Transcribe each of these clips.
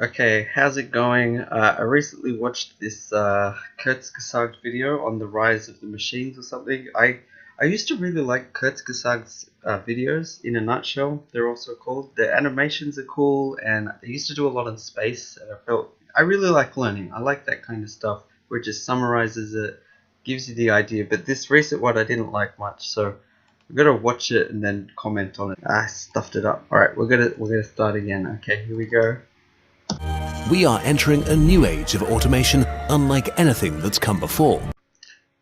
Okay, how's it going? I recently watched this Kurzgesagt video on the rise of the machines or something. I used to really like Kurzgesagt's videos in a nutshell, they're also called. The animations are cool, and they used to do a lot in space, and I really like learning. I like that kind of stuff where it just summarizes it, gives you the idea. But this recent one I didn't like much, so I'm gonna watch it and then comment on it. I stuffed it up. All right, we're gonna start again. Okay, here we go. We are entering a new age of automation unlike anything that's come before.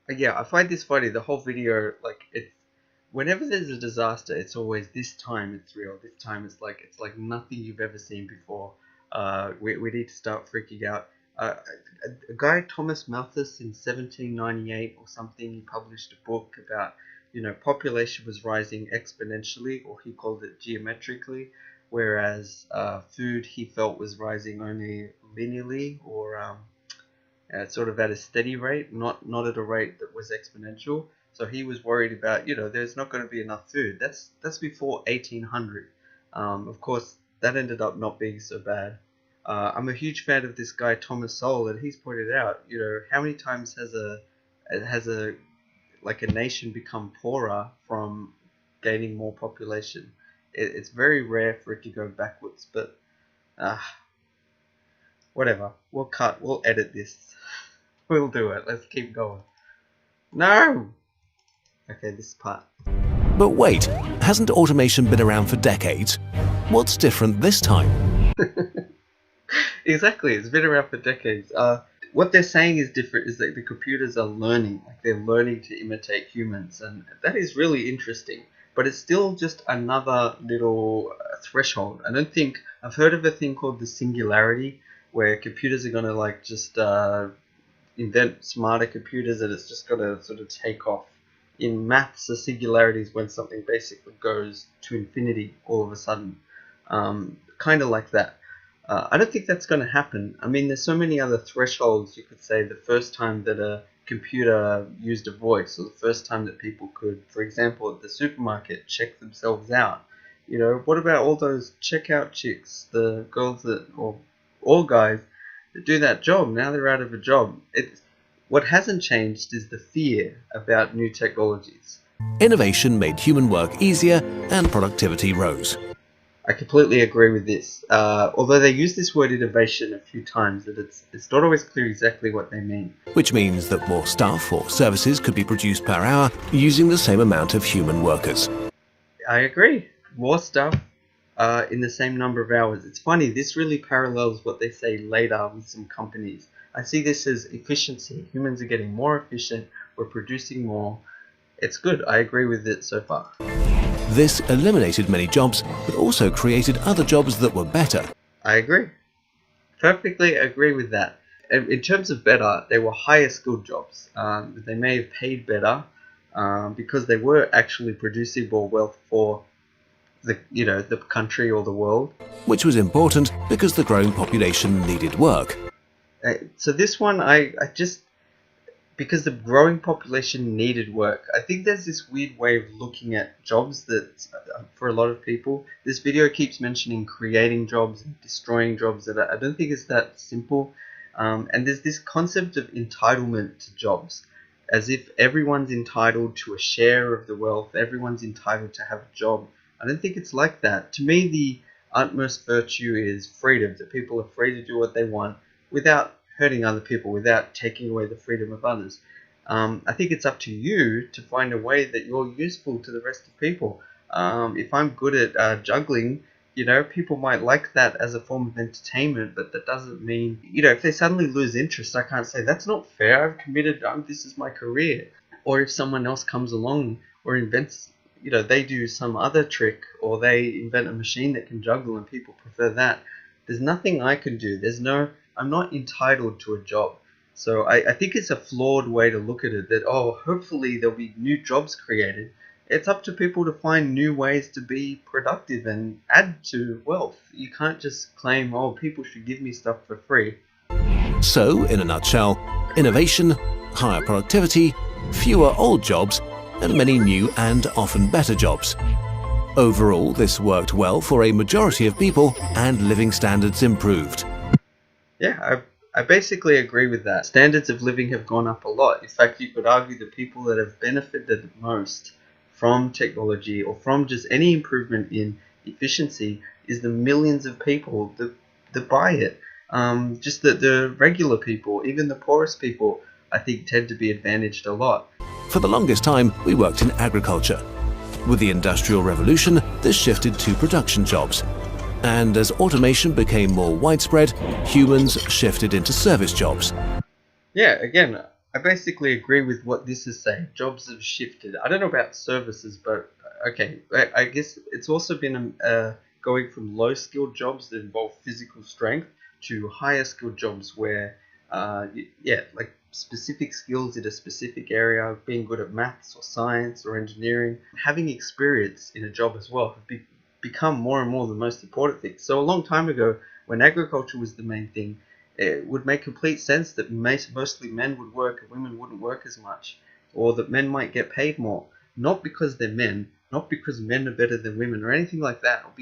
Yeah, I find this funny. The whole video, whenever there's a disaster, it's always this time it's real. This time it's like nothing you've ever seen before. We need to start freaking out. A guy, Thomas Malthus, in 1798 or something, he published a book about, population was rising exponentially, or he called it geometrically, whereas food he felt was rising only linearly, or sort of at a steady rate, not at a rate that was exponential. So he was worried about, there's not going to be enough food. That's before 1800. Of course, that ended up not being so bad. I'm a huge fan of this guy Thomas Sowell, and he's pointed out, how many times has a nation become poorer from gaining more population? It's very rare for it to go backwards, but whatever. We'll edit this. We'll do it. Let's keep going. No! Okay, this part. But wait, hasn't automation been around for decades? What's different this time? Exactly, it's been around for decades. What they're saying is different is that the computers are learning, like they're learning to imitate humans, and that is really interesting. But it's still just another little threshold. I've heard of a thing called the Singularity, where computers are going to just invent smarter computers, and it's just going to sort of take off. In maths, the singularity is when something basically goes to infinity all of a sudden, kind of like that. I don't think that's going to happen. I mean, there's so many other thresholds. You could say the first time that a computer used a voice, or the first time that people could, for example, at the supermarket, check themselves out. What about all those checkout chicks, the girls that, or all guys that do that job? Now they're out of a job. What hasn't changed is the fear about new technologies. Innovation made human work easier and productivity rose. I completely agree with this. Although they use this word innovation a few times, that it's not always clear exactly what they mean. Which means that more stuff or services could be produced per hour using the same amount of human workers. I agree. More stuff in the same number of hours. It's funny, this really parallels what they say later with some companies. I see this as efficiency. Humans are getting more efficient. We're producing more. It's good. I agree with it so far. This eliminated many jobs, but also created other jobs that were better. I agree. Perfectly agree with that. In terms of better, they were higher skilled jobs. They may have paid better because they were actually producing more wealth for the country or the world. Which was important because the growing population needed work. So this one, because the growing population needed work. I think there's this weird way of looking at jobs that, for a lot of people, this video keeps mentioning creating jobs and destroying jobs, that I don't think it's that simple. And there's this concept of entitlement to jobs, as if everyone's entitled to a share of the wealth, everyone's entitled to have a job. I don't think it's like that. To me, the utmost virtue is freedom, that people are free to do what they want without hurting other people, without taking away the freedom of others. I think it's up to you to find a way that you're useful to the rest of people. If I'm good at juggling, people might like that as a form of entertainment, but that doesn't mean, if they suddenly lose interest, I can't say, that's not fair, I've committed, this is my career. Or if someone else comes along or invents, they do some other trick, or they invent a machine that can juggle and people prefer that, there's nothing I can do. I'm not entitled to a job. So I think it's a flawed way to look at it, that, hopefully there'll be new jobs created. It's up to people to find new ways to be productive and add to wealth. You can't just claim, people should give me stuff for free. So, in a nutshell, innovation, higher productivity, fewer old jobs, and many new and often better jobs. Overall, this worked well for a majority of people and living standards improved. Yeah, I basically agree with that. Standards of living have gone up a lot. In fact, you could argue the people that have benefited most from technology or from just any improvement in efficiency is the millions of people that buy it. Just the regular people, even the poorest people, I think tend to be advantaged a lot. For the longest time, we worked in agriculture. With the Industrial Revolution, this shifted to production jobs. And as automation became more widespread, humans shifted into service jobs. Yeah, again, I basically agree with what this is saying. Jobs have shifted. I don't know about services, but okay, I guess it's also been going from low-skilled jobs that involve physical strength to higher-skilled jobs where, yeah, like specific skills in a specific area, being good at maths or science or engineering, having experience in a job as well have become more and more the most important thing. So a long time ago, when agriculture was the main thing, it would make complete sense that mostly men would work and women wouldn't work as much, or that men might get paid more, not because they're men, not because men are better than women or anything like that, or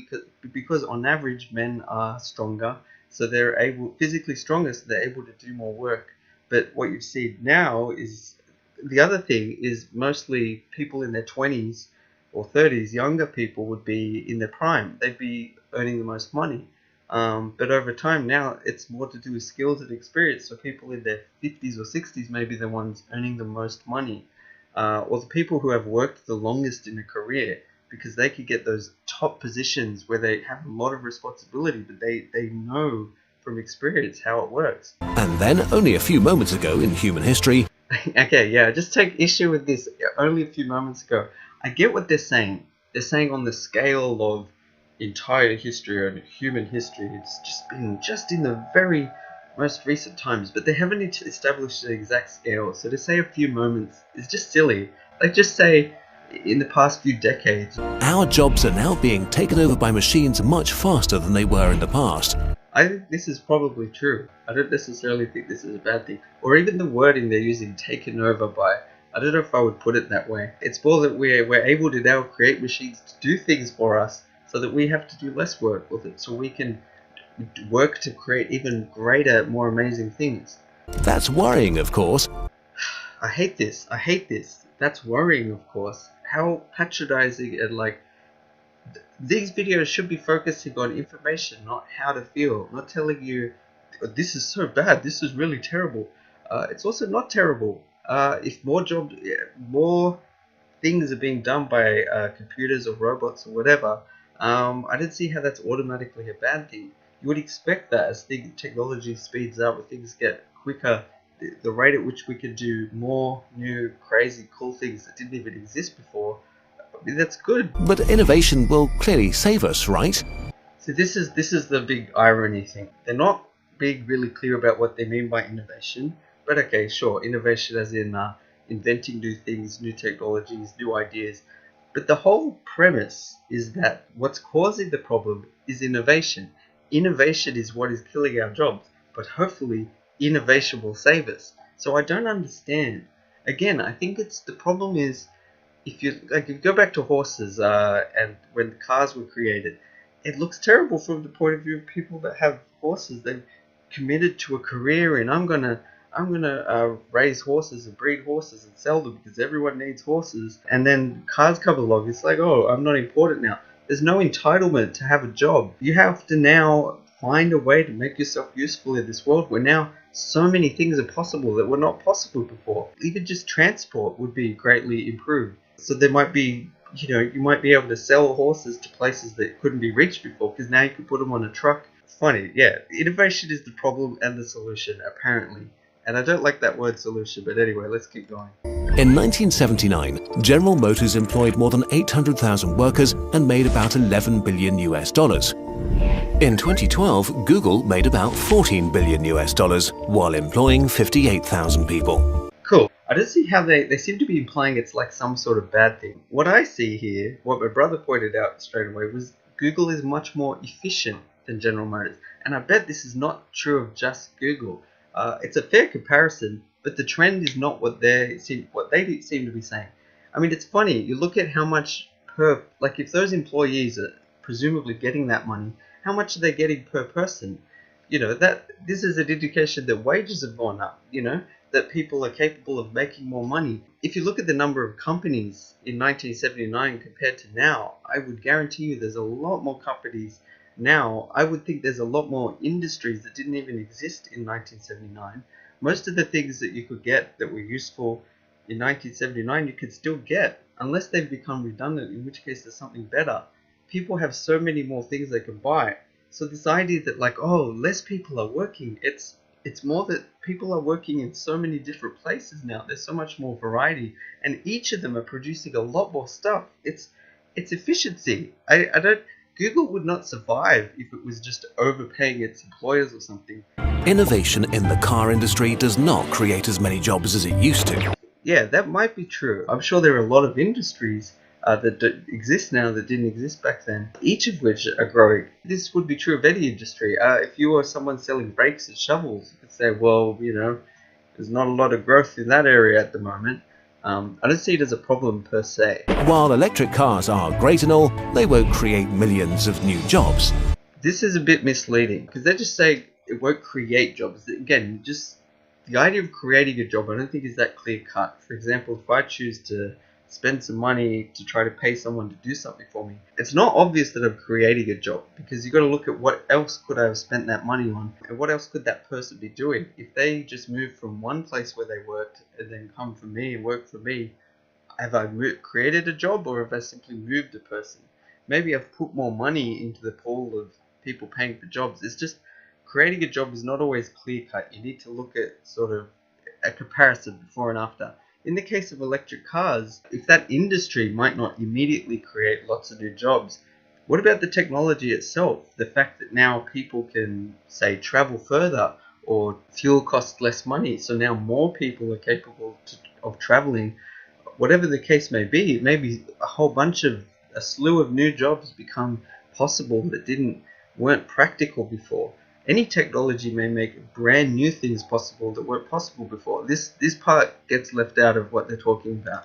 because on average men are stronger, so they're able physically stronger, so they're able to do more work. But what you see now is the other thing is mostly people in their 20s or 30s, younger people would be in their prime. They'd be earning the most money. But over time now, it's more to do with skills and experience. So people in their 50s or 60s may be the ones earning the most money, or the people who have worked the longest in a career because they could get those top positions where they have a lot of responsibility, but they know from experience how it works. And then, only a few moments ago in human history, Okay, yeah, just take issue with this. Only a few moments ago, I get what they're saying. They're saying on the scale of entire history and human history, it's just been just in the very most recent times, but they haven't established an exact scale. So to say a few moments is just silly. Like just say in the past few decades. our jobs are now being taken over by machines much faster than they were in the past. I think this is probably true. I don't necessarily think this is a bad thing. Or even the wording they're using, taken over by, I don't know if I would put it that way. It's more that we're able to now create machines to do things for us so that we have to do less work with it, so we can work to create even greater, more amazing things. That's worrying, of course. I hate this. I hate this. That's worrying, of course. How patronizing and like these videos should be focusing on information, not how to feel, not telling you this is so bad, this is really terrible. It's also not terrible. If more things are being done by computers or robots or whatever, I don't see how that's automatically a bad thing. You would expect that as technology speeds up, as things get quicker, the rate at which we can do more new, crazy, cool things that didn't even exist before, that's good. But innovation will clearly save us, right? So this is the big irony thing. They're not being really clear about what they mean by innovation, but okay, sure, innovation as in inventing new things, new technologies, new ideas. But the whole premise is that what's causing the problem is innovation. Innovation is what is killing our jobs, but hopefully innovation will save us. So I don't understand. Again, I think it's the problem is if you go back to horses and when cars were created, it looks terrible from the point of view of people that have horses. They've committed to a career in I'm gonna raise horses and breed horses and sell them because everyone needs horses. And then cars come along. It's like, oh, I'm not important now. There's no entitlement to have a job. You have to now find a way to make yourself useful in this world where now so many things are possible that were not possible before. Even just transport would be greatly improved. So there might be, you might be able to sell horses to places that couldn't be reached before because now you can put them on a truck. It's funny, yeah. Innovation is the problem and the solution, apparently. And I don't like that word solution, but anyway, let's keep going. In 1979, General Motors employed more than 800,000 workers and made about 11 billion US dollars. In 2012, Google made about 14 billion US dollars while employing 58,000 people. Cool. I don't see how they seem to be implying it's like some sort of bad thing. What I see here, what my brother pointed out straight away, was Google is much more efficient than General Motors. And I bet this is not true of just Google. It's a fair comparison, but the trend is not what they seem to be saying. I mean, it's funny. You look at how much if those employees are presumably getting that money, how much are they getting per person? that this is an indication that wages have gone up, that people are capable of making more money. If you look at the number of companies in 1979 compared to now, I would guarantee you there's a lot more companies now. I would think there's a lot more industries that didn't even exist in 1979. Most of the things that you could get that were useful in 1979 you could still get, unless they've become redundant, in which case there's something better. People have so many more things they can buy. So this idea that less people are working, it's more that people are working in so many different places now. There's so much more variety, and each of them are producing a lot more stuff. It's efficiency. I don't. Google would not survive if it was just overpaying its employers or something. Innovation in the car industry does not create as many jobs as it used to. Yeah, that might be true. I'm sure there are a lot of industries that exist now that didn't exist back then, each of which are growing. This would be true of any industry. If you were someone selling brakes and shovels, you could say, well, there's not a lot of growth in that area at the moment. I don't see it as a problem per se. While electric cars are great and all, they won't create millions of new jobs. This is a bit misleading because they're just saying it won't create jobs. Again, just the idea of creating a job I don't think is that clear cut. For example, if I choose to spend some money to try to pay someone to do something for me, it's not obvious that I'm creating a job, because you've got to look at what else could I have spent that money on, and what else could that person be doing. If they just moved from one place where they worked and then come for me and work for me, have I created a job, or have I simply moved a person? Maybe I've put more money into the pool of people paying for jobs. It's just creating a job is not always clear cut. You need to look at sort of a comparison before and after. In the case of electric cars, if that industry might not immediately create lots of new jobs, what about the technology itself? The fact that now people can, say, travel further, or fuel costs less money, so now more people are capable of traveling. Whatever the case may be, maybe a slew of new jobs become possible that weren't practical before. Any technology may make brand new things possible that weren't possible before. This part gets left out of what they're talking about.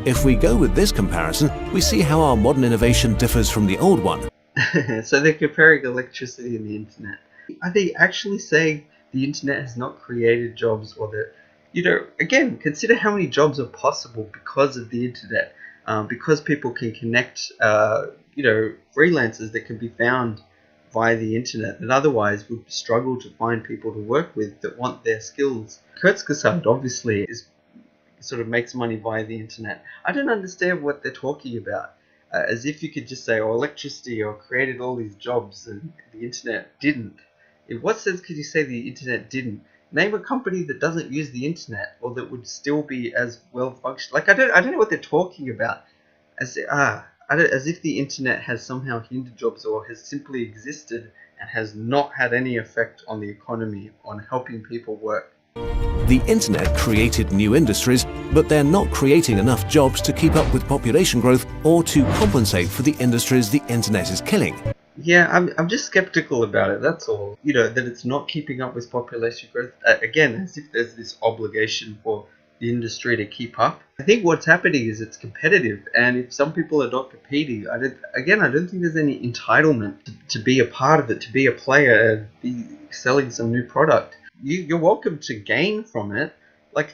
If we go with this comparison, we see how our modern innovation differs from the old one. So they're comparing electricity and the internet. Are they actually saying the internet has not created jobs, or that, again, consider how many jobs are possible because of the internet, because people can connect, freelancers that can be found via the internet that otherwise would struggle to find people to work with that want their skills. Kurzgesagt obviously sort of makes money via the internet. I don't understand what they're talking about. As if you could just say, electricity created all these jobs and the internet didn't. In what sense could you say the internet didn't? Name a company that doesn't use the internet, or that would still be as well functioning. I don't know what they're talking about. As if the internet has somehow hindered jobs, or has simply existed and has not had any effect on the economy, on helping people work. The internet created new industries, but they're not creating enough jobs to keep up with population growth or to compensate for the industries the internet is killing. Yeah, I'm just skeptical about it, that's all. That it's not keeping up with population growth. Again, as if there's this obligation for the industry to keep up. I think what's happening is it's competitive, and if some people are not competing, I don't think there's any entitlement to be a part of it, to be a player and be selling some new product. You're welcome to gain from it.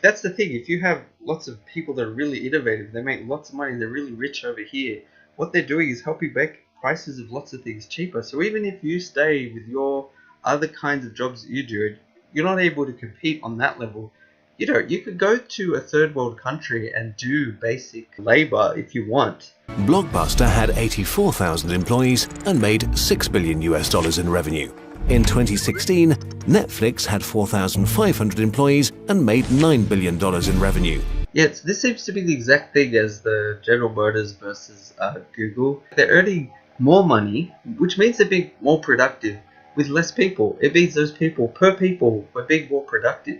That's the thing. If you have lots of people that are really innovative, they make lots of money, they're really rich over here, what they're doing is helping make prices of lots of things cheaper. So even if you stay with your other kinds of jobs that you do, you're not able to compete on that level. You could go to a third world country and do basic labor if you want. Blockbuster had 84,000 employees and made $6 billion in revenue. In 2016, Netflix had 4,500 employees and made $9 billion in revenue. Yes, this seems to be the exact thing as the General Motors versus Google. They're earning more money, which means they're being more productive with less people. It means those people per people were being more productive.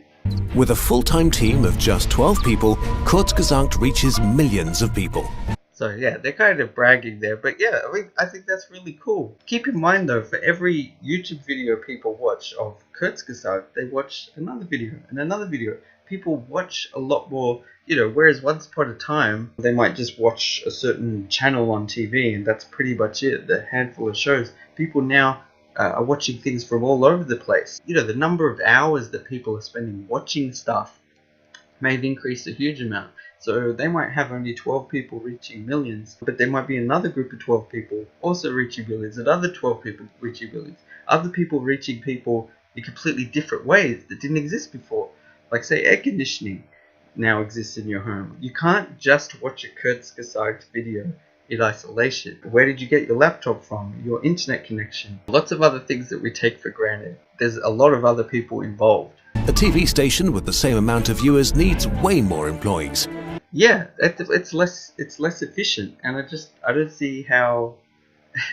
With a full-time team of just 12 people, Kurzgesagt reaches millions of people. So yeah, they're kind of bragging there, but yeah, I think that's really cool. Keep in mind though, for every YouTube video people watch of Kurzgesagt, they watch another video and another video. People watch a lot more, whereas once upon a time, they might just watch a certain channel on TV and that's pretty much it, the handful of shows. People now are watching things from all over the place. You know, the number of hours that people are spending watching stuff may have increased a huge amount. So they might have only 12 people reaching millions, but there might be another group of 12 people also reaching billions, and other 12 people reaching billions, other people reaching people in completely different ways that didn't exist before. Like, say, air conditioning now exists in your home. You can't just watch a Kurzgesagt video in isolation. Where did you get your laptop from? Your internet connection? Lots of other things that we take for granted. There's a lot of other people involved. A TV station with the same amount of viewers needs way more employees. Yeah, it's less efficient, and I don't see how.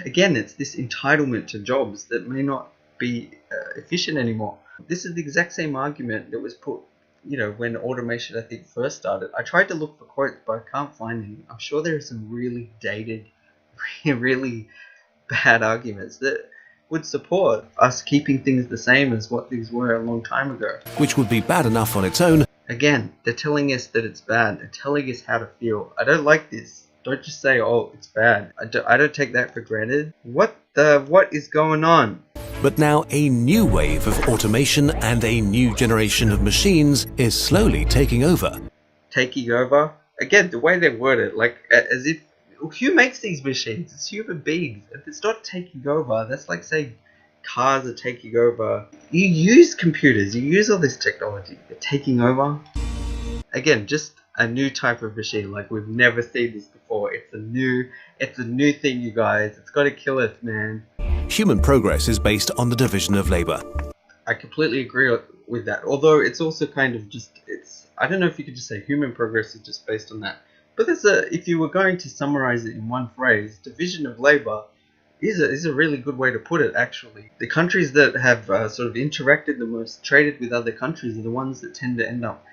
Again, it's this entitlement to jobs that may not be efficient anymore. This is the exact same argument that was put, you know, when automation I think first started. I tried to look for quotes, but I can't find any. I'm sure there are some really dated, really bad arguments that would support us keeping things the same as what things were a long time ago. Which would be bad enough on its own. Again, they're telling us that it's bad. They're telling us how to feel. I don't like this. Don't just say, oh, it's bad. I don't take that for granted. What is going on? But now a new wave of automation and a new generation of machines is slowly taking over. Taking over? Again, the way they word it, like as if, who makes these machines? It's human beings. If it's not taking over, that's like saying cars are taking over. You use computers, you use all this technology. They're taking over. Again, just a new type of machine. Like, we've never seen this before. It's a new thing, you guys. It's got to kill us, man. Human progress is based on the division of labor. I completely agree with that. Although it's also kind of just, I don't know if you could just say human progress is just based on that. But if you were going to summarize it in one phrase, division of labor is a really good way to put it, actually. The countries that have sort of interacted the most, traded with other countries, are the ones that tend to end up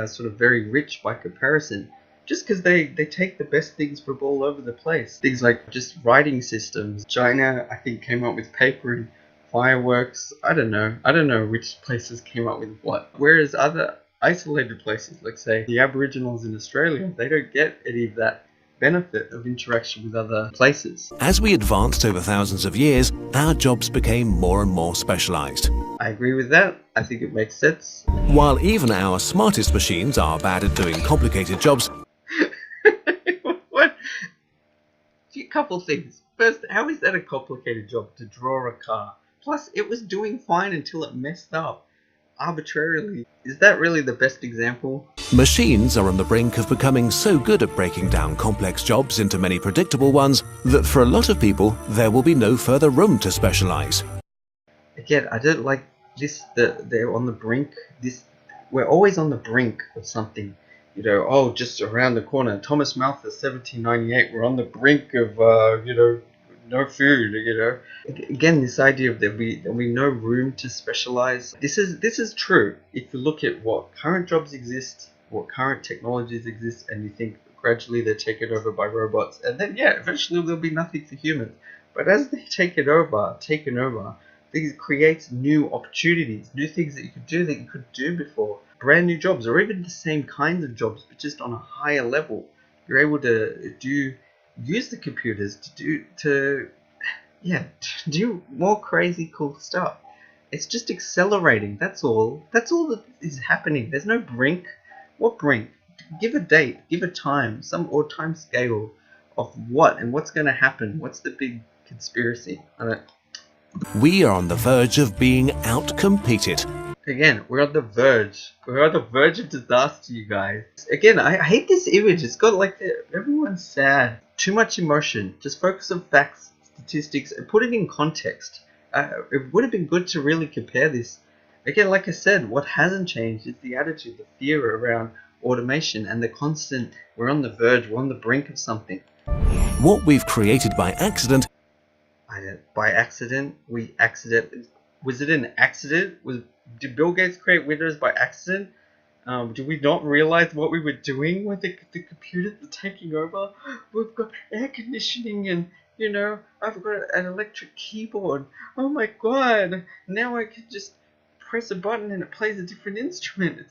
sort of very rich by comparison. Just because they take the best things from all over the place. Things like just writing systems. China, I think, came up with paper and fireworks. I don't know which places came up with what. Whereas other isolated places, like say the Aboriginals in Australia, they don't get any of that benefit of interaction with other places. As we advanced over thousands of years, our jobs became more and more specialized. I agree with that. I think it makes sense. While even our smartest machines are bad at doing complicated jobs. What? A couple things. First, how is that a complicated job to draw a car? Plus, it was doing fine until it messed up arbitrarily. Is that really the best example? Machines are on the brink of becoming so good at breaking down complex jobs into many predictable ones that for a lot of people there will be no further room to specialize. Again, I don't like this, they're on the brink. We're always on the brink of something. You know, oh, just around the corner. Thomas Malthus, 1798, we're on the brink of, no food, Again, this idea of there'll be no room to specialize. This is true. If you look at what current jobs exist, what current technologies exist, and you think gradually they're taken over by robots, and then, yeah, eventually there'll be nothing for humans. But as they taken over, it creates new opportunities, new things that you could do before. Brand new jobs, or even the same kinds of jobs, but just on a higher level. You're able to use the computers to do more crazy cool stuff. It's just accelerating. That's all that is happening. There's no brink. What brink? Give a date, give a time, or time scale of what and what's going to happen. What's the big conspiracy? We are on the verge of being out-competed. Again, we're on the verge. We're on the verge of disaster, you guys. Again, I hate this image. It's got like everyone's sad. Too much emotion. Just focus on facts, statistics, and put it in context. It would have been good to really compare this. Again, like I said, what hasn't changed is the attitude, the fear around automation, and the constant, we're on the verge, we're on the brink of something. What we've created by accident. Was it an accident? Did Bill Gates create Windows by accident? Did we not realize what we were doing with the computers taking over? We've got air conditioning and, I've got an electric keyboard. Oh my god, now I can just press a button and it plays a different instrument.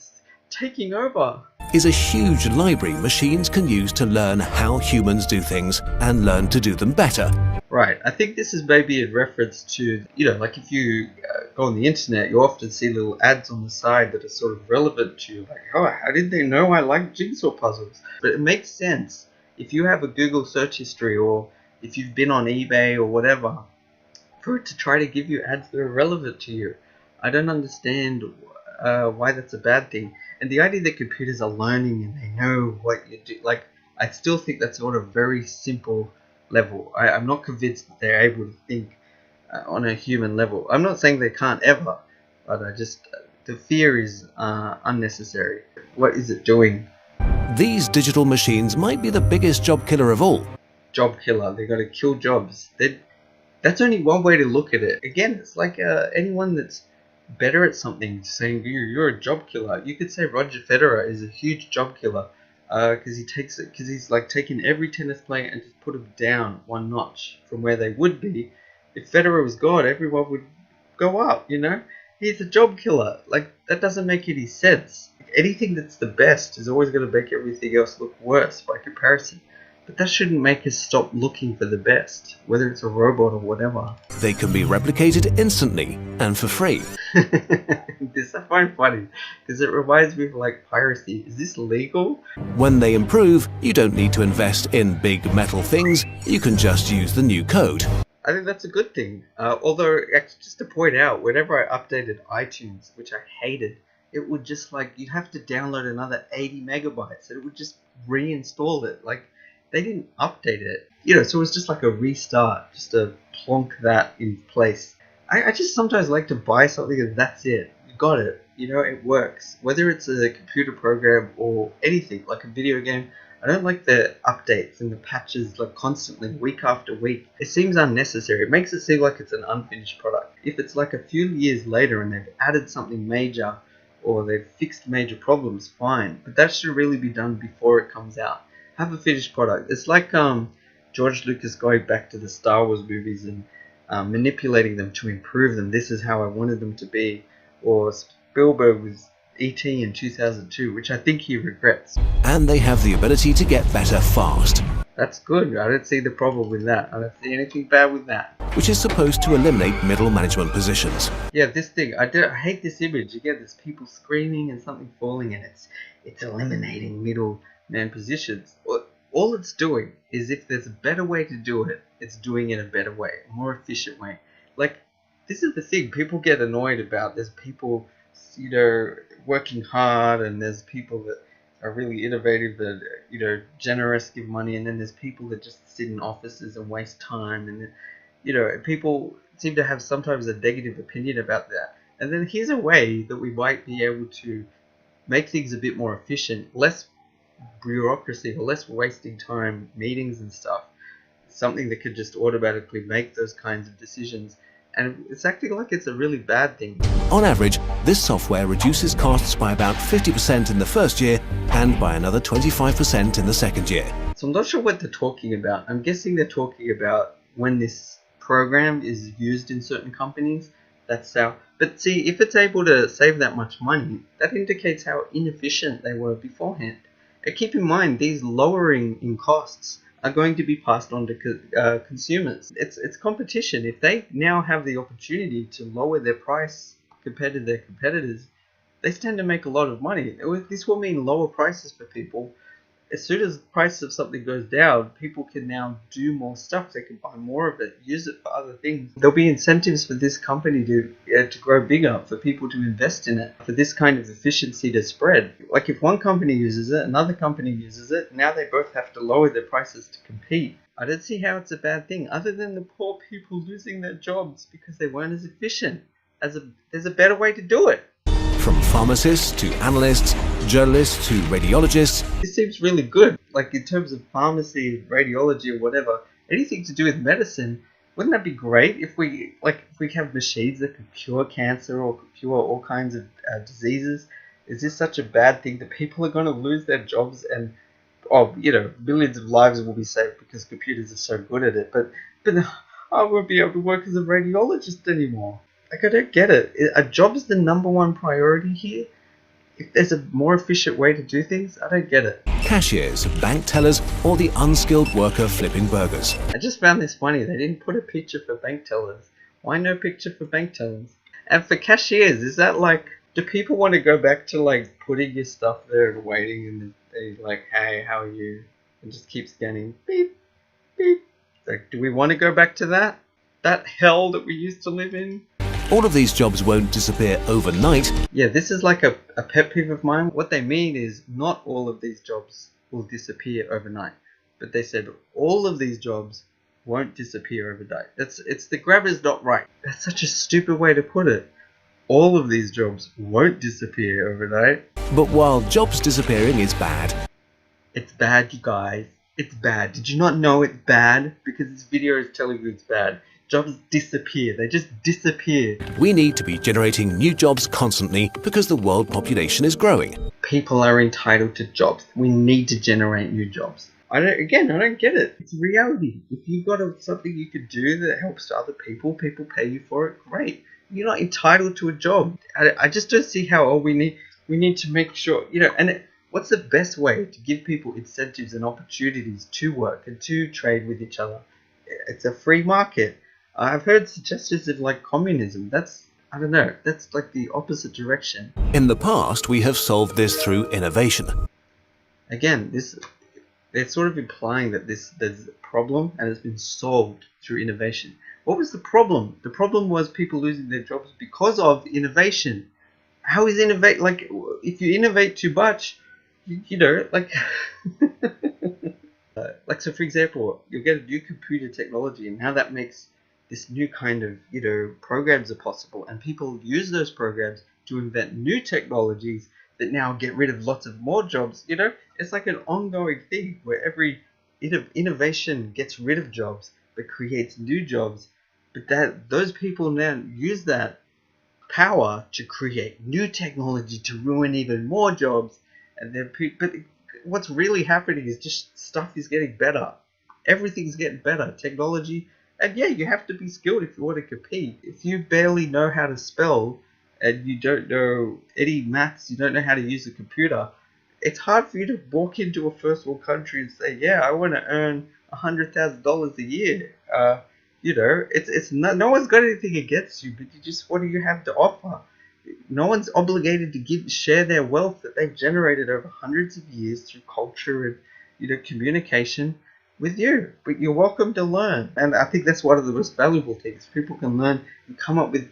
taking over. Is a huge library machines can use to learn how humans do things and learn to do them better. Right, I think this is maybe in reference to, like if you go on the internet, you often see little ads on the side that are sort of relevant to you, like, oh, how did they know I like jigsaw puzzles? But it makes sense if you have a Google search history, or if you've been on eBay or whatever, for it to try to give you ads that are relevant to you. I don't understand why that's a bad thing. And the idea that computers are learning and they know what you do, like, I still think that's on a very simple level. I'm not convinced that they're able to think on a human level. I'm not saying they can't ever, but the fear is unnecessary. What is it doing? These digital machines might be the biggest job killer of all. Job killer. They're going to kill jobs. That's only one way to look at it. Again, it's like anyone that's better at something saying you're a job killer. You could say Roger Federer is a huge job killer because he's like taken every tennis player and just put them down one notch from where they would be. If Federer was God, everyone would go up. He's a job killer. Like, that doesn't make any sense. Anything that's the best is always going to make everything else look worse by comparison. But that shouldn't make us stop looking for the best, whether it's a robot or whatever. They can be replicated instantly and for free. This I find funny, because it reminds me of like piracy. Is this legal? When they improve, you don't need to invest in big metal things, you can just use the new code. I think that's a good thing. Although, actually, just to point out, whenever I updated iTunes, which I hated, it would just you'd have to download another 80 megabytes and it would just reinstall it. Like, they didn't update it. So it was just like a restart, just to plonk that in place. I just sometimes like to buy something and that's it. You got it. It works. Whether it's a computer program or anything, like a video game, I don't like the updates and the patches constantly, week after week. It seems unnecessary. It makes it seem like it's an unfinished product. If it's like a few years later and they've added something major or they've fixed major problems, fine. But that should really be done before it comes out. Have a finished product. It's like George Lucas going back to the Star Wars movies and manipulating them to improve them. This is how I wanted them to be. Or Spielberg with E.T. in 2002, which I think he regrets. And they have the ability to get better fast. That's good. I don't see the problem with that. I don't see anything bad with that. Which is supposed to eliminate middle management positions. Yeah, this thing. I hate this image. Again, there's people screaming and something falling, and it's eliminating middle man positions. All it's doing is, if there's a better way to do it, it's doing it a better way, a more efficient way. Like, this is the thing people get annoyed about. There's people, working hard, and there's people that are really innovative, that, generous, give money, and then there's people that just sit in offices and waste time, and, people seem to have sometimes a negative opinion about that. And then here's a way that we might be able to make things a bit more efficient, less bureaucracy, or less wasting time, meetings and stuff. Something that could just automatically make those kinds of decisions. And it's acting like it's a really bad thing. On average, this software reduces costs by about 50% in the first year and by another 25% in the second year. So I'm not sure what they're talking about. I'm guessing they're talking about when this program is used in certain companies. That's how. But see, if it's able to save that much money, that indicates how inefficient they were beforehand. And keep in mind, these lowering in costs are going to be passed on to consumers. It's competition. If they now have the opportunity to lower their price compared to their competitors, they stand to make a lot of money. This will mean lower prices for people. As soon as the price of something goes down, people can now do more stuff. They can buy more of it, use it for other things. There'll be incentives for this company to grow bigger, for people to invest in it, for this kind of efficiency to spread. Like, if one company uses it, another company uses it, now they both have to lower their prices to compete. I don't see how it's a bad thing, other than the poor people losing their jobs because they weren't as efficient. There's a better way to do it. From pharmacists to analysts, journalists to radiologists. This seems really good. Like, in terms of pharmacy, radiology, or whatever, anything to do with medicine, wouldn't that be great if we have machines that could cure cancer or could cure all kinds of diseases? Is this such a bad thing that people are going to lose their jobs and, millions of lives will be saved because computers are so good at it? But I won't be able to work as a radiologist anymore. Like, I don't get it. Are jobs the number one priority here? If there's a more efficient way to do things, I don't get it. Cashiers, bank tellers, or the unskilled worker flipping burgers. I just found this funny. They didn't put a picture for bank tellers. Why no picture for bank tellers? And for cashiers, is that like, do people want to go back to like putting your stuff there and waiting and they like, hey, how are you? And just keep scanning. Beep, beep. Like, do we want to go back to that? That hell that we used to live in? All of these jobs won't disappear overnight. Yeah, this is like a pet peeve of mine. What they mean is not all of these jobs will disappear overnight. But they said all of these jobs won't disappear overnight. It's the grammar's not right. That's such a stupid way to put it. All of these jobs won't disappear overnight. But while jobs disappearing is bad, it's bad, you guys. It's bad. Did you not know it's bad? Because this video is telling you it's bad. Jobs disappear. They just disappear. we need to be generating new jobs constantly because the world population is growing. People are entitled to jobs. We need to generate new jobs. I don't get it. It's reality. If you've got something you could do that helps other people, people pay you for it, great. You're not entitled to a job. I just don't see how we need to make sure, what's the best way to give people incentives and opportunities to work and to trade with each other? It's a free market. I've heard suggestions of like communism. That's like the opposite direction. In the past, we have solved this through innovation. Again, they're sort of implying that there's a problem and it's been solved through innovation. What was the problem? The problem was people losing their jobs because of innovation. How is innovate, like, if you innovate too much, like, like, so for example, you'll get a new computer technology and how that makes this new kind of, programs are possible, and people use those programs to invent new technologies that now get rid of lots of more jobs. It's like an ongoing thing where every innovation gets rid of jobs but creates new jobs, but those people now use that power to create new technology to ruin even more jobs. And then but what's really happening is just stuff is getting better. Everything's getting better. Technology. And yeah, you have to be skilled if you want to compete. If you barely know how to spell and you don't know any maths, you don't know how to use a computer, it's hard for you to walk into a first world country and say, yeah, I want to earn $100,000 a year. It's not, no one's got anything against you, but what do you have to offer? No one's obligated to share their wealth that they've generated over hundreds of years through culture and communication with you, but you're welcome to learn. And I think that's one of the most valuable things. People can learn and come up with,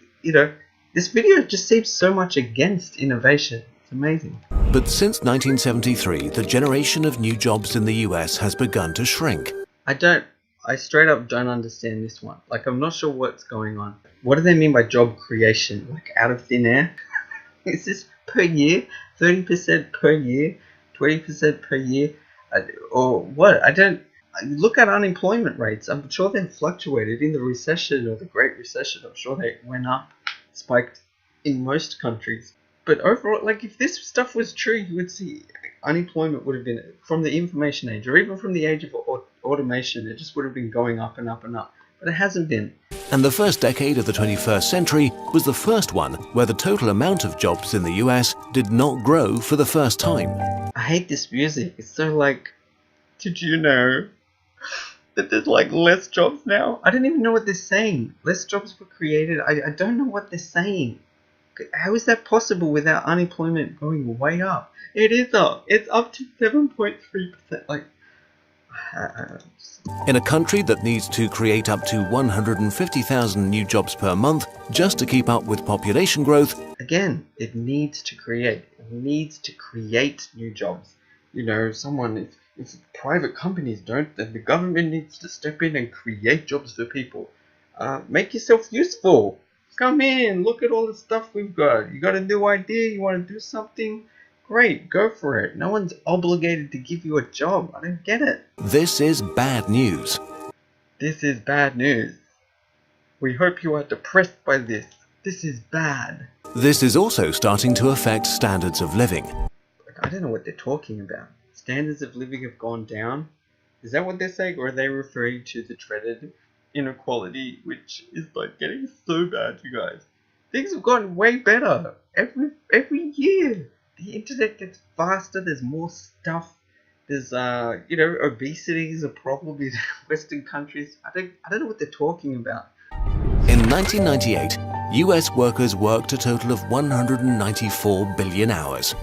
this video just seems so much against innovation. It's amazing. But since 1973, the generation of new jobs in the US has begun to shrink. I straight up don't understand this one. Like, I'm not sure what's going on. What do they mean by job creation? Like, out of thin air? Is this per year? 30% per year? 20% per year? Or what? Look at unemployment rates. I'm sure they've fluctuated in the recession or the Great Recession. I'm sure they went up, spiked in most countries. But overall, like, if this stuff was true, you would see unemployment would have been, from the information age or even from the age of automation, it just would have been going up and up and up. But it hasn't been. And the first decade of the 21st century was the first one where the total amount of jobs in the US did not grow for the first time. I hate this music. It's so like, did you know that there's like less jobs now? I don't even know what they're saying. Less jobs were created. I don't know what they're saying. How is that possible without unemployment going way up? It is up. It's up to 7.3%. Like, in a country that needs to create up to 150,000 new jobs per month just to keep up with population growth. Again, it needs to create. It needs to create new jobs. If private companies don't, then the government needs to step in and create jobs for people. Make yourself useful. Come in, look at all the stuff we've got. You got a new idea, you want to do something? Great, go for it. No one's obligated to give you a job. I don't get it. This is bad news. This is bad news. We hope you are depressed by this. This is bad. This is also starting to affect standards of living. I don't know what they're talking about. Standards of living have gone down. Is that what they're saying? Or are they referring to the dreaded inequality, which is like getting so bad, you guys? Things have gotten way better every year. the internet gets faster. There's more stuff. There's obesity is a problem in Western countries. I don't know what they're talking about. In 1998, US workers worked a total of 194 billion hours.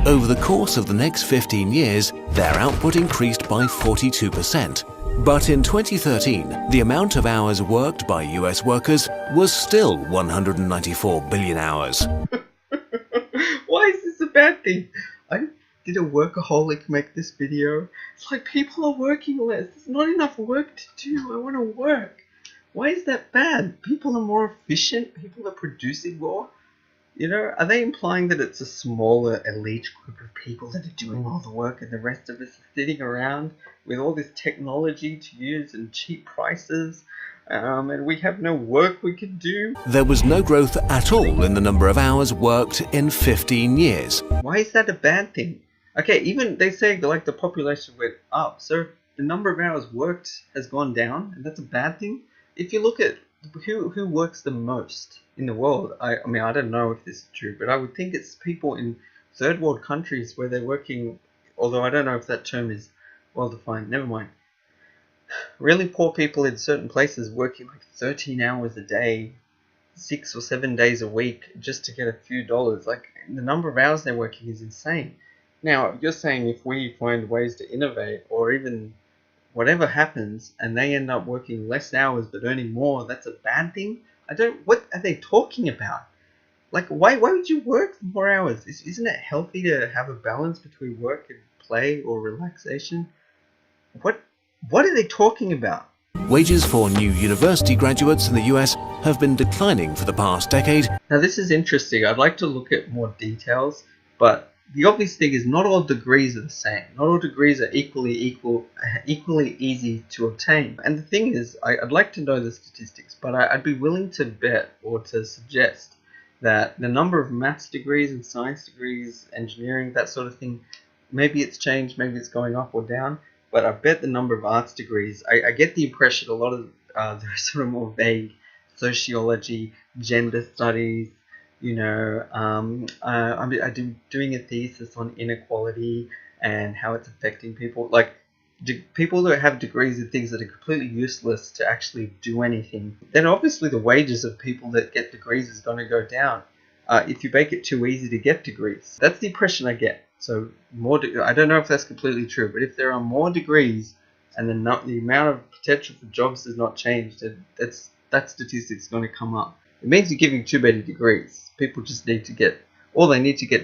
Over the course of the next 15 years, their output increased by 42%. But in 2013, the amount of hours worked by US workers was still 194 billion hours. Why is this a bad thing? Did a workaholic make this video? It's like people are working less. There's not enough work to do. I want to work. Why is that bad? People are more efficient. People are producing more. Are they implying that it's a smaller elite group of people that are doing all the work and the rest of us are sitting around with all this technology to use and cheap prices, and we have no work we can do? There was no growth at all in the number of hours worked in 15 years. Why is that a bad thing? Okay, even they say like the population went up, so the number of hours worked has gone down, and that's a bad thing? If you look at who works the most in the world, I mean, I don't know if this is true, but I would think it's people in third world countries where they're working, although I don't know if that term is well defined, never mind. Really poor people in certain places working like 13 hours a day, 6 or 7 days a week just to get a few dollars. Like, the number of hours they're working is insane. Now, you're saying if we find ways to innovate, or even whatever happens, and they end up working less hours but earning more, that's a bad thing? What are they talking about? Like, why would you work more hours? Isn't it healthy to have a balance between work and play or relaxation? What are they talking about? Wages for new university graduates in the US have been declining for the past decade. Now, this is interesting. I'd like to look at more details, but the obvious thing is not all degrees are the same. Not all degrees are equally easy to obtain. And the thing is, I'd like to know the statistics, but I'd be willing to bet or to suggest that the number of maths degrees and science degrees, engineering, that sort of thing, maybe it's changed, maybe it's going up or down, but I bet the number of arts degrees, I get the impression a lot of they're sort of more vague. Sociology, gender studies, I'm doing a thesis on inequality and how it's affecting people. Like, people that have degrees in things that are completely useless to actually do anything, then obviously the wages of people that get degrees is going to go down if you make it too easy to get degrees. That's the impression I get. So I don't know if that's completely true, but if there are more degrees and the amount of potential for jobs has not changed, that statistic's going to come up. It means you're giving too many degrees. People just need to get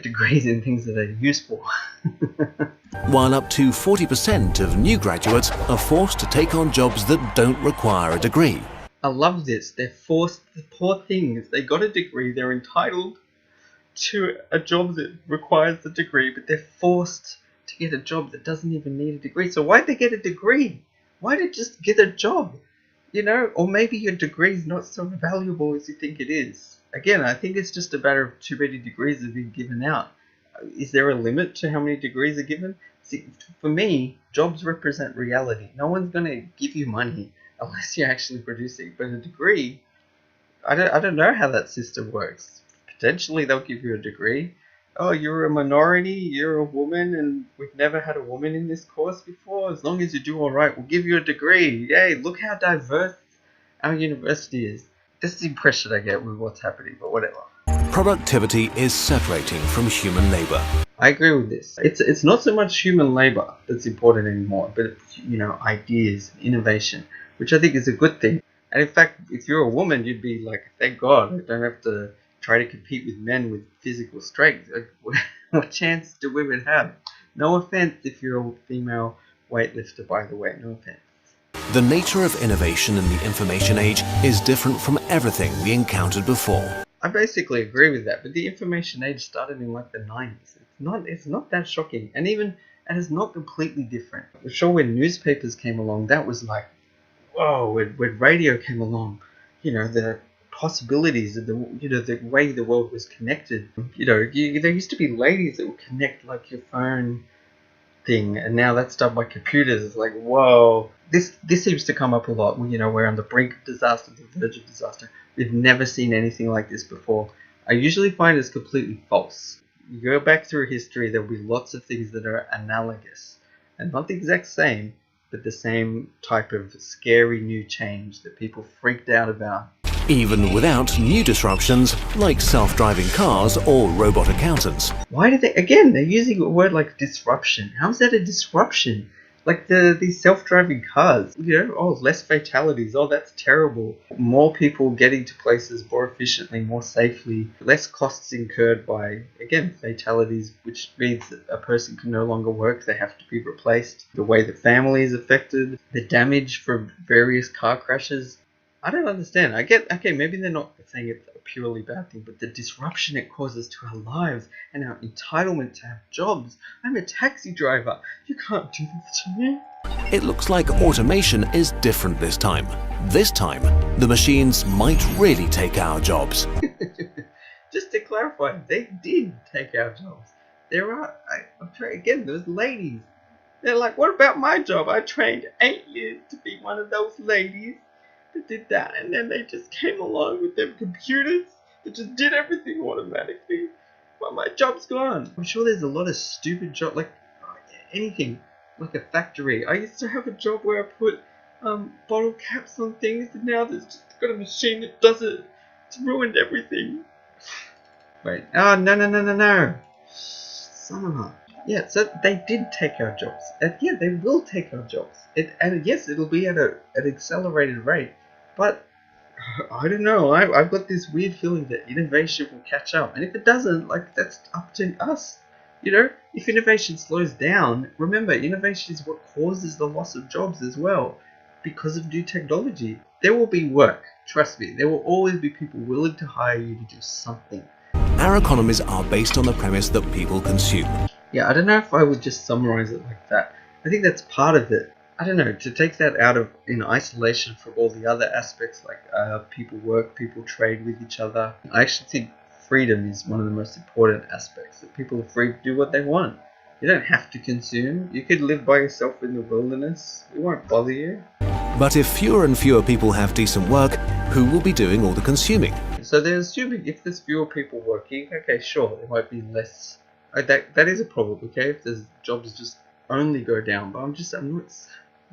degrees in things that are useful. While up to 40% of new graduates are forced to take on jobs that don't require a degree. I love this. They're forced, the poor things. They got a degree, they're entitled to a job that requires the degree, but they're forced to get a job that doesn't even need a degree. So why'd they get a degree? Why'd they just get a job? Or maybe your degree is not so valuable as you think it is. Again, I think it's just a matter of too many degrees have been given out. Is there a limit to how many degrees are given? See, for me, jobs represent reality. No one's going to give you money unless you're actually producing. But a degree, I don't know how that system works. Potentially they'll give you a degree. Oh, you're a minority, you're a woman, and we've never had a woman in this course before. As long as you do all right, we'll give you a degree. Yay, look how diverse our university is. This is the impression I get with what's happening, but whatever. Productivity is separating from human labor. I agree with this. It's not so much human labor that's important anymore, but it's, ideas, innovation, which I think is a good thing. And in fact, if you're a woman, you'd be like, thank God, I don't have to try to compete with men with physical strength. What chance do women have? No offense if you're a female weightlifter, by the way, no offense. The nature of innovation in the information age is different from everything we encountered before. I basically agree with that, but the information age started in like the 90s. It's not that shocking, and it's not completely different. I'm sure when newspapers came along, that was like, whoa. When radio came along, the possibilities of the way the world was connected. There used to be ladies that would connect like your phone thing, and now that's done by computers. It's like, whoa. This seems to come up a lot. We're on the brink of disaster, the verge of disaster. We've never seen anything like this before. I usually find it's completely false. You go back through history, there'll be lots of things that are analogous. And not the exact same, but the same type of scary new change that people freaked out about. Even without new disruptions like self-driving cars or robot accountants. Why do they, again, they're using a word like disruption. How is that a disruption? Like these self-driving cars, less fatalities, that's terrible. More people getting to places more efficiently, more safely, less costs incurred by, again, fatalities, which means that a person can no longer work, they have to be replaced. The way the family is affected, the damage from various car crashes. I don't understand. I get, okay, maybe they're not saying it's a purely bad thing, but the disruption it causes to our lives and our entitlement to have jobs. I'm a taxi driver. You can't do this to me. It looks like automation is different this time. This time, the machines might really take our jobs. Just to clarify, they did take our jobs. I'm trying again, those ladies. They're like, what about my job? I trained 8 years to be one of those ladies that did that, and then they just came along with their computers that just did everything automatically. But my job's gone. I'm sure there's a lot of stupid jobs, like anything, like a factory. I used to have a job where I put bottle caps on things, and now there's just got a machine that does it. It's ruined everything. Wait, no. Son of a... Yeah, so they did take our jobs. And yeah, they will take our jobs. And yes, it'll be at an accelerated rate. But I don't know. I've got this weird feeling that innovation will catch up. And if it doesn't, that's up to us. If innovation slows down, remember, innovation is what causes the loss of jobs as well. Because of new technology. There will be work. Trust me. There will always be people willing to hire you to do something. Our economies are based on the premise that people consume. Yeah, I don't know if I would just summarize it like that. I think that's part of it. I don't know, to take that out of in isolation from all the other aspects, like people work, people trade with each other. I actually think freedom is one of the most important aspects, that people are free to do what they want. You don't have to consume. You could live by yourself in the wilderness. It won't bother you. But if fewer and fewer people have decent work, who will be doing all the consuming? So they're assuming if there's fewer people working, okay, sure, there might be less. That is a problem, okay? If there's jobs just only go down, but I'm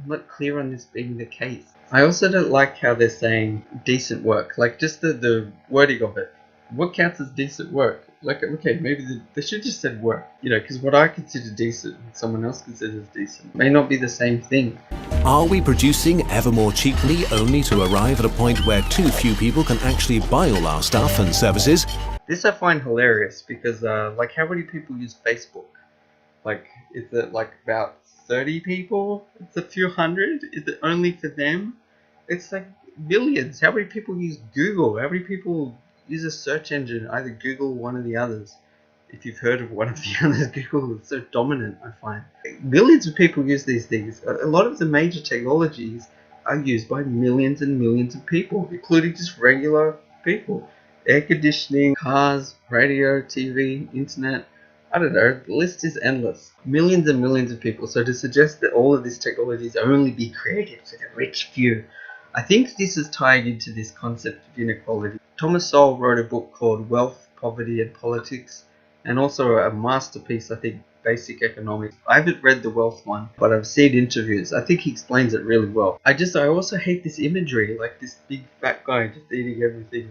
not clear on this being the case. I also don't like how they're saying decent work, like just the wording of it. What counts as decent work? Like, okay, maybe they should just said work, because what I consider decent and someone else considers decent may not be the same thing. Are we producing ever more cheaply only to arrive at a point where too few people can actually buy all our stuff and services? This I find hilarious because, how many people use Facebook? Is it about 30 people? It's a few hundred? Is it only for them? It's like millions. How many people use Google? How many people use a search engine, either Google or one of the others? If you've heard of one of the others, Google is so dominant, I find. Millions of people use these things. A lot of the major technologies are used by millions and millions of people, including just regular people. Air conditioning, cars, radio, TV, internet. I don't know, the list is endless. Millions and millions of people. So to suggest that all of this technology is only be created for the rich few, I think this is tied into this concept of inequality. Thomas Sowell wrote a book called Wealth, Poverty and Politics, and also a masterpiece, I think, Basic Economics. I haven't read the Wealth one, but I've seen interviews. I think he explains it really well. I also hate this imagery, like this big fat guy just eating everything,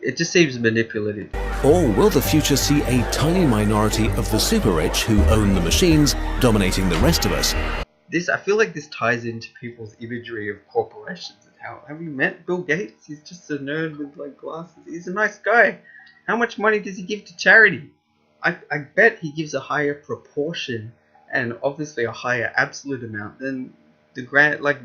it just seems manipulative. Or will the future see a tiny minority of the super rich who own the machines dominating the rest of us? I feel like this ties into people's imagery of corporations. Have you met Bill Gates? He's just a nerd with glasses. He's a nice guy. How much money does he give to charity? I bet he gives a higher proportion and obviously a higher absolute amount than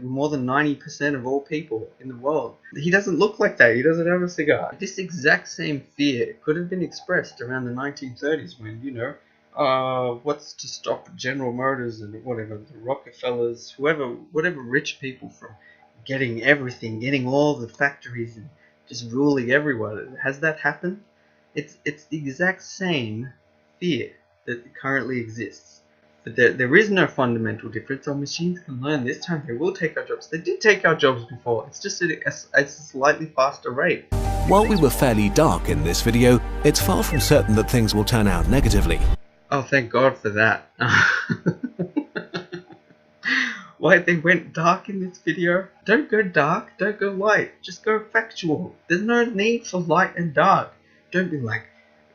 more than 90% of all people in the world. He doesn't look like that. He doesn't have a cigar. This exact same fear could have been expressed around the 1930s when, what's to stop General Motors and whatever, the Rockefellers, whatever rich people from getting everything, getting all the factories and just ruling everyone. Has that happened? It's the exact same fear that currently exists. But there is no fundamental difference. Our machines can learn. This time they will take our jobs. They did take our jobs before. It's just at a slightly faster rate. While we were fairly dark in this video, it's far from certain that things will turn out negatively. Oh, thank God for that. Why they went dark in this video? Don't go dark, don't go light, just go factual. There's no need for light and dark. Don't be like,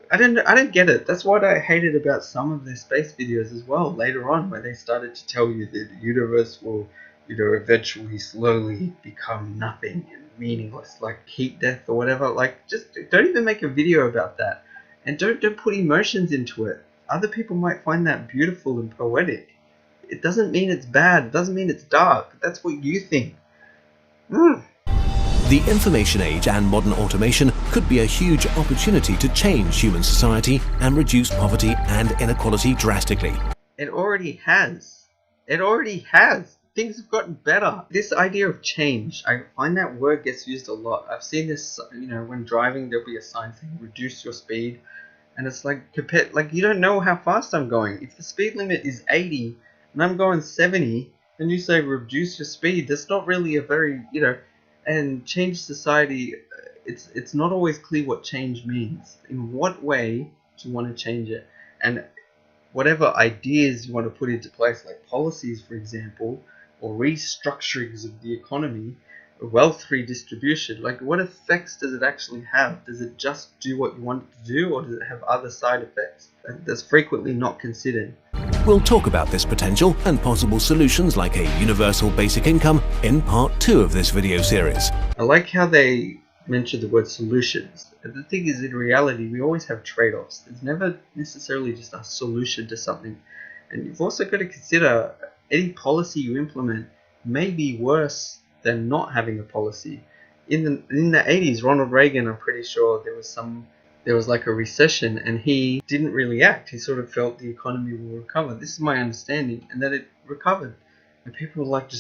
I don't get it. That's what I hated about some of their space videos as well later on, where they started to tell you that the universe will, eventually slowly become nothing and meaningless, like heat death or whatever. Like, just don't even make a video about that. And don't put emotions into it. Other people might find that beautiful and poetic. It doesn't mean it's bad. It doesn't mean it's dark. That's what you think. The information age and modern automation could be a huge opportunity to change human society and reduce poverty and inequality drastically. It already has. It already has. Things have gotten better. This idea of change, I find that word gets used a lot. I've seen this, when driving, there'll be a sign saying reduce your speed. And it's like, you don't know how fast I'm going. If the speed limit is 80 and I'm going 70, and you say reduce your speed, that's not really a very, and change society, it's not always clear what change means. In what way do you want to change it? And whatever ideas you want to put into place, like policies, for example, or restructurings of the economy, wealth redistribution, like what effects does it actually have? Does it just do what you want it to do, or does it have other side effects that's frequently not considered? We'll talk about this potential and possible solutions like a universal basic income in part 2 of this video series. I like how they mention the word solutions. The thing is, in reality, we always have trade-offs. There's never necessarily just a solution to something. And you've also got to consider any policy you implement may be worse than not having a policy. In the 80s, Ronald Reagan, I'm pretty sure there was like a recession, and he didn't really act. He sort of felt the economy will recover. This is my understanding, and that it recovered. And people were like,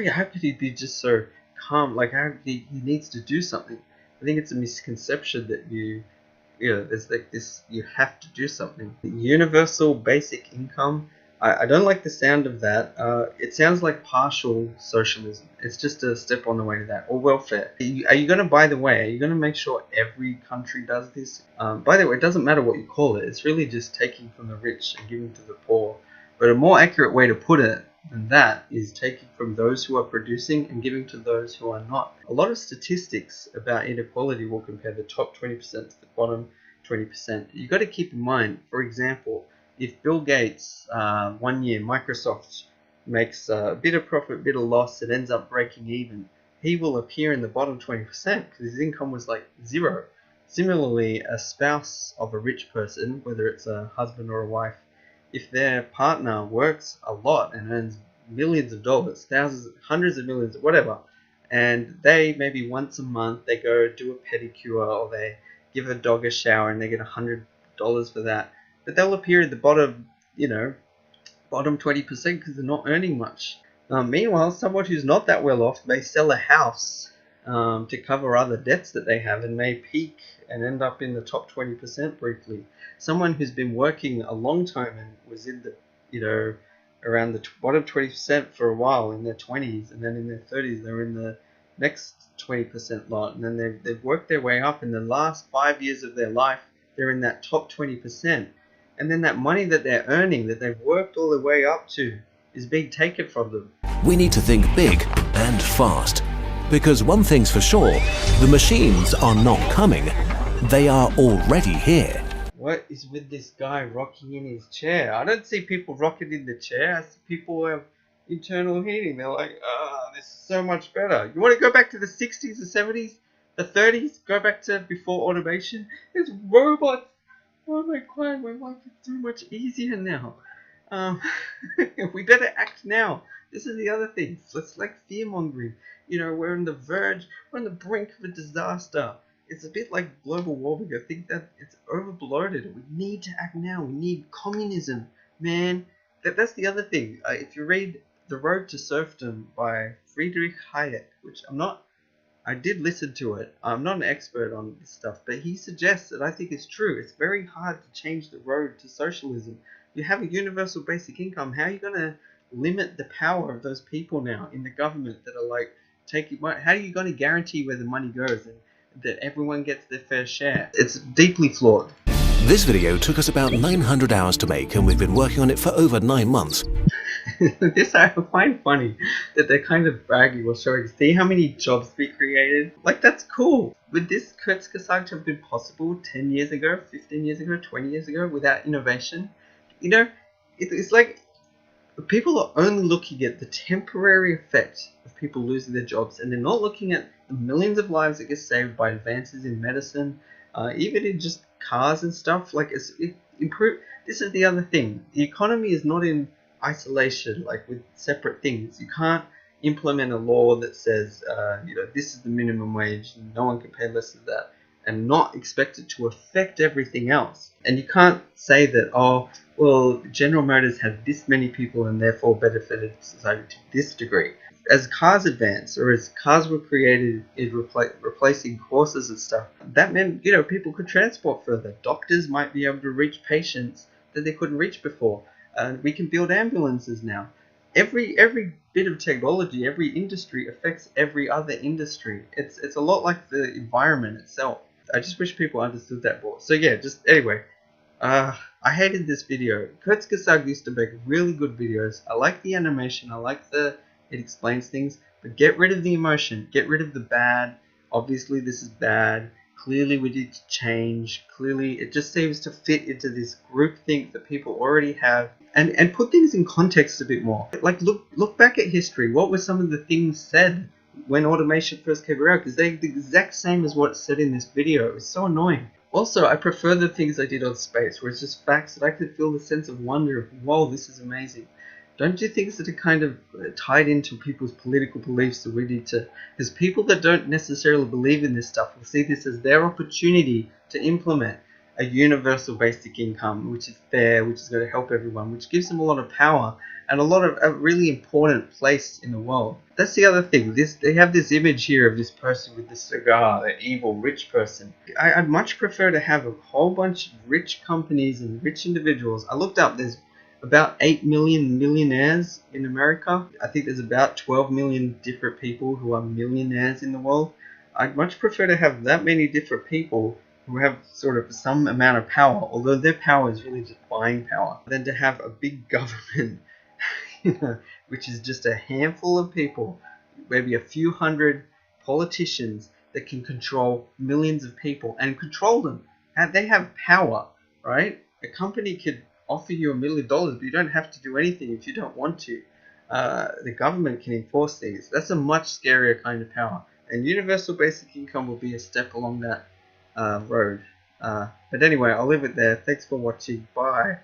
how could he be just so calm? Like, how he needs to do something. I think it's a misconception that there's like this, you have to do something. The universal basic income, I don't like the sound of that. It sounds like partial socialism. It's just a step on the way to that. Or welfare. Are you going to, by the way, are you going to make sure every country does this? By the way, it doesn't matter what you call it. It's really just taking from the rich and giving to the poor. But a more accurate way to put it than that is taking from those who are producing and giving to those who are not. A lot of statistics about inequality will compare the top 20% to the bottom 20%. You've got to keep in mind, for example, if Bill Gates, 1 year, Microsoft makes a bit of profit, a bit of loss, it ends up breaking even, he will appear in the bottom 20% because his income was like zero. Similarly, a spouse of a rich person, whether it's a husband or a wife, if their partner works a lot and earns millions of dollars, thousands, hundreds of millions, whatever, and they maybe once a month, they go do a pedicure or they give a dog a shower and they get $100 for that. But they'll appear at the bottom, bottom 20% because they're not earning much. Meanwhile, someone who's not that well off may sell a house to cover other debts that they have and may peak and end up in the top 20% briefly. Someone who's been working a long time and was in the, around the bottom 20% for a while in their 20s, and then in their 30s they're in the next 20% lot, and then they've worked their way up. In the last 5 years of their life, they're in that top 20%. And then that money that they're earning, that they've worked all the way up to, is being taken from them. We need to think big and fast. Because one thing's for sure, the machines are not coming. They are already here. What is with this guy rocking in his chair? I don't see people rocking in the chair. I see people who have internal heating. They're like, this is so much better. You want to go back to the 60s, the 70s, the 30s? Go back to before automation? There's robots. Oh my God, my life is so much easier now. We better act now. This is the other thing. It's like fear-mongering. We're on the verge, we're on the brink of a disaster. It's a bit like global warming. I think that it's over-bloated. We need to act now. We need communism, man. That's the other thing. If you read The Road to Serfdom by Friedrich Hayek, which I did listen to it. I'm not an expert on this stuff, but he suggests that I think it's true. It's very hard to change the road to socialism. You have a universal basic income. How are you going to limit the power of those people now in the government that are like taking money? How are you going to guarantee where the money goes? that everyone gets their fair share. It's deeply flawed. This video took us about 900 hours to make, and we've been working on it for over 9 months. This I find funny, that they're kind of bragging or showing, see how many jobs we created? Like, that's cool. Would this Kurzgesagt have been possible 10 years ago, 15 years ago, 20 years ago without innovation? You know, it's like people are only looking at the temporary effect of people losing their jobs, and they're not looking at the millions of lives that get saved by advances in medicine, even in just cars and stuff. Like, it improve. This is the other thing. The economy is not in isolation, like with separate things. You can't implement a law that says, this is the minimum wage, and no one can pay less of that, and not expect it to affect everything else. And you can't say that, oh, well, General Motors had this many people and therefore benefited society to this degree. As cars advanced, or as cars were created in replacing horses and stuff, that meant, people could transport further. Doctors might be able to reach patients that they couldn't reach before. We can build ambulances now. Every bit of technology, every industry affects every other industry. It's a lot like the environment itself. I just wish people understood that more. So yeah, I hated this video. Kurzgesagt used to make really good videos. I like the animation. I like it explains things. But get rid of the emotion. Get rid of the bad. Obviously this is bad. Clearly we need to change. Clearly it just seems to fit into this groupthink that people already have. And put things in context a bit more. Like look back at history. What were some of the things said when automation first came around? Because they're the exact same as what's said in this video. It was so annoying. Also, I prefer the things I did on space, where it's just facts that I could feel the sense of wonder of, whoa, this is amazing. Don't you think that are kind of tied into people's political beliefs that we need to... Because people that don't necessarily believe in this stuff will see this as their opportunity to implement a universal basic income, which is fair, which is going to help everyone, which gives them a lot of power and a really important place in the world. That's the other thing. They have this image here of this person with the cigar, the evil rich person. I'd much prefer to have a whole bunch of rich companies and rich individuals. I looked up, there's about 8 million millionaires in America. I think there's about 12 million different people who are millionaires in the world. I'd much prefer to have that many different people who have sort of some amount of power, although their power is really just buying power, than to have a big government, which is just a handful of people, maybe a few hundred politicians that can control millions of people and control them. And they have power, right? A company could offer you $1 million, but you don't have to do anything if you don't want to. The government can enforce things. That's a much scarier kind of power. And universal basic income will be a step along that road. But anyway, I'll leave it there. Thanks for watching. Bye.